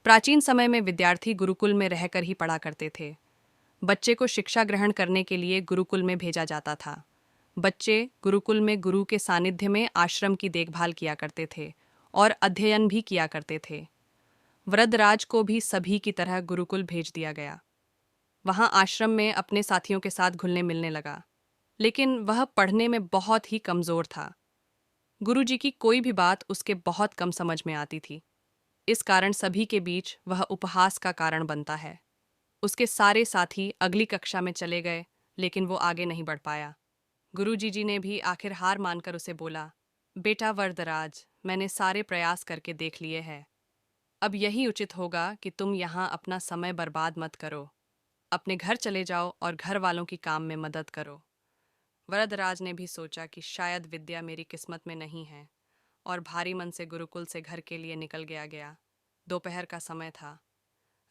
प्राचीन समय में विद्यार्थी गुरुकुल में रहकर ही पढ़ा करते थे। बच्चे को शिक्षा ग्रहण करने के लिए गुरुकुल में भेजा जाता था। बच्चे गुरुकुल में गुरु के सानिध्य में आश्रम की देखभाल किया करते थे और अध्ययन भी किया करते थे। वृद्धराज को भी सभी की तरह गुरुकुल भेज दिया गया। वहां आश्रम में अपने साथियों के साथ घुलने मिलने लगा, लेकिन वह पढ़ने में बहुत ही कमजोर था। गुरुजी की कोई भी बात उसके बहुत कम समझ में आती थी। इस कारण सभी के बीच वह उपहास का कारण बनता है। उसके सारे साथी अगली कक्षा में चले गए, लेकिन वो आगे नहीं बढ़ पाया। गुरुजी जी ने भी आखिर हार मानकर उसे बोला, बेटा वरदराज, मैंने सारे प्रयास करके देख लिए हैं। अब यही उचित होगा कि तुम यहाँ अपना समय बर्बाद मत करो। अपने घर चले जाओ और घर वालों की काम में मदद करो। वरदराज ने भी सोचा कि शायद विद्या मेरी किस्मत में नहीं है, और भारी मन से गुरुकुल से घर के लिए निकल गया। दोपहर का समय था।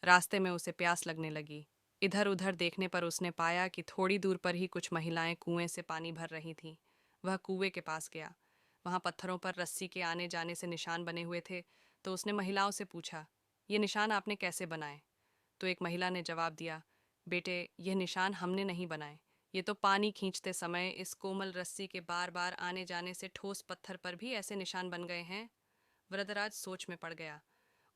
रास्ते में उसे प्यास लगने लगी। इधर उधर देखने पर उसने पाया कि थोड़ी दूर पर ही कुछ महिलाएं कुएं से पानी भर रही थीं। वह कुएं के पास गया। वहां पत्थरों पर रस्सी के आने जाने से निशान बने हुए थे। तो उसने महिलाओं से पूछा, ये निशान आपने कैसे बनाए? तो एक महिला ने जवाब दिया, बेटे, यह निशान हमने नहीं बनाए। ये तो पानी खींचते समय इस कोमल रस्सी के बार बार आने जाने से ठोस पत्थर पर भी ऐसे निशान बन गए हैं। वरदराज सोच में पड़ गया।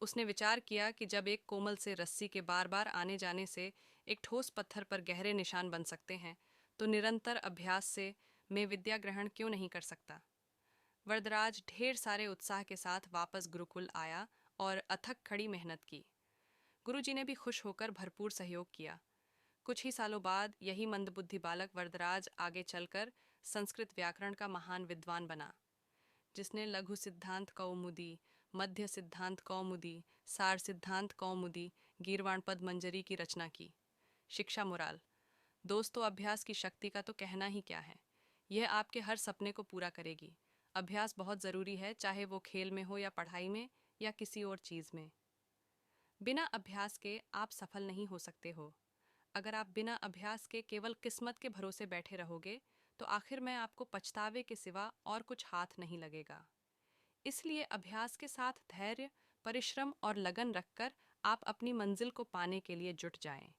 उसने विचार किया कि जब एक कोमल से रस्सी के बार बार आने जाने से एक ठोस पत्थर पर गहरे निशान बन सकते हैं, तो निरंतर अभ्यास से मैं विद्या ग्रहण क्यों नहीं कर सकता। वरदराज ढेर सारे उत्साह के साथ वापस गुरुकुल आया और अथक खड़ी मेहनत की। गुरुजी ने भी खुश होकर भरपूर सहयोग किया। कुछ ही सालों बाद यही मंदबुद्धि बालक वरदराज आगे चलकर संस्कृत व्याकरण का महान विद्वान बना, जिसने लघु सिद्धांत कौमुदी, मध्य सिद्धांत कौमुदी, सार सिद्धांत कौमुदी, गीर्वाण पद मंजरी की रचना की। शिक्षा मोराल: दोस्तों, अभ्यास की शक्ति का तो कहना ही क्या है। यह आपके हर सपने को पूरा करेगी। अभ्यास बहुत ज़रूरी है, चाहे वो खेल में हो या पढ़ाई में या किसी और चीज़ में। बिना अभ्यास के आप सफल नहीं हो सकते हो। अगर आप बिना अभ्यास के केवल किस्मत के भरोसे बैठे रहोगे, तो आखिर में आपको पछतावे के सिवा और कुछ हाथ नहीं लगेगा। इसलिए अभ्यास के साथ धैर्य, परिश्रम और लगन रखकर आप अपनी मंजिल को पाने के लिए जुट जाएं।